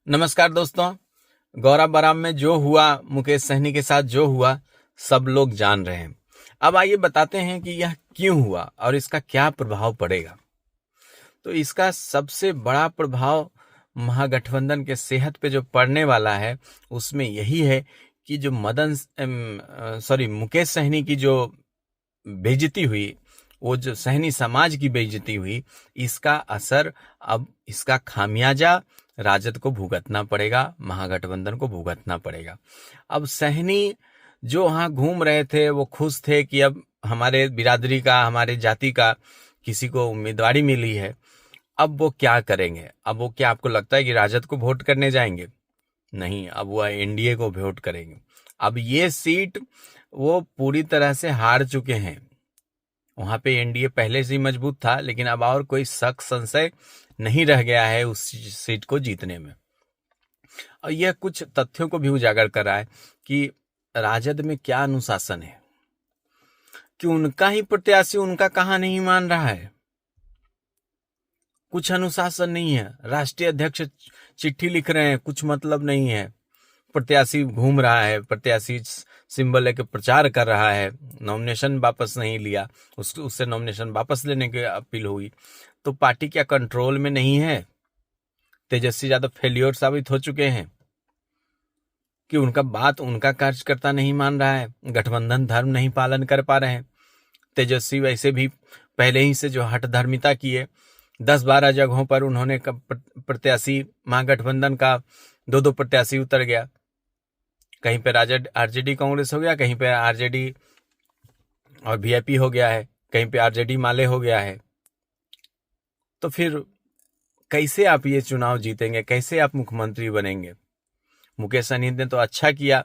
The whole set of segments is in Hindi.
नमस्कार दोस्तों। गौरा बराम में जो हुआ, मुकेश सहनी के साथ जो हुआ, सब लोग जान रहे हैं। अब आइए बताते हैं कि यह क्यों हुआ और इसका क्या प्रभाव पड़ेगा। तो इसका सबसे बड़ा प्रभाव महागठबंधन के सेहत पे जो पड़ने वाला है उसमें यही है कि जो मुकेश सहनी की जो बेइज्जती हुई, वो जो सहनी समाज की बेइज्जती हुई, इसका असर, अब इसका खामियाजा राजद को भुगतना पड़ेगा, महागठबंधन को भुगतना पड़ेगा। अब सहनी जो वहां घूम रहे थे वो खुश थे कि अब हमारे बिरादरी का, हमारे जाति का किसी को उम्मीदवारी मिली है। अब वो क्या करेंगे? अब वो, क्या आपको लगता है कि राजद को वोट करने जाएंगे? नहीं, अब वो एनडीए को वोट करेंगे। अब ये सीट वो पूरी तरह से हार चुके हैं। वहां पे एनडीए पहले से ही मजबूत था, लेकिन अब और कोई शक संशय नहीं रह गया है उस सीट को जीतने में। और यह कुछ तथ्यों को भी उजागर कर रहा है कि राजद में क्या अनुशासन है, कि उनका ही प्रत्याशी उनका कहां नहीं मान रहा है। कुछ अनुशासन नहीं है। राष्ट्रीय अध्यक्ष चिट्ठी लिख रहे हैं, कुछ मतलब नहीं है। प्रत्याशी घूम रहा है, प्रत्याशी सिंबल लेके प्रचार कर रहा है, नॉमिनेशन वापस नहीं लिया, उससे नॉमिनेशन वापस लेने की अपील हुई। तो पार्टी क्या कंट्रोल में नहीं है? तेजस्वी यादव फेल्योर साबित हो चुके हैं कि उनका बात उनका कार्यकर्ता नहीं मान रहा है, गठबंधन धर्म नहीं पालन कर पा रहे हैं। तेजस्वी वैसे भी पहले ही से जो हठ धर्मिता किए, 10-12 जगहों पर उन्होंने प्रत्याशी, महागठबंधन का 2-2 प्रत्याशी उतर गया। कहीं पे राजद आरजेडी कांग्रेस हो गया, कहीं पे आरजेडी और वीआईपी हो गया है, कहीं पे आरजेडी माले हो गया है। तो फिर कैसे आप ये चुनाव जीतेंगे? कैसे आप मुख्यमंत्री बनेंगे? मुकेश सहनी ने तो अच्छा किया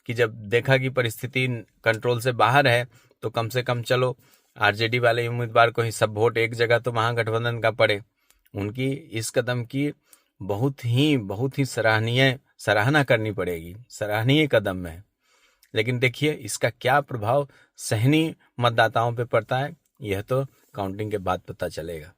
कि जब देखा कि परिस्थिति कंट्रोल से बाहर है, तो कम से कम चलो आरजेडी वाले उम्मीदवार को ही सब वोट एक जगह तो महागठबंधन का पड़े। उनकी इस कदम की बहुत ही सराहना करनी पड़ेगी। सराहनीय कदम है। लेकिन देखिए इसका क्या प्रभाव सहनी मतदाताओं पे पड़ता है, यह तो काउंटिंग के बाद पता चलेगा।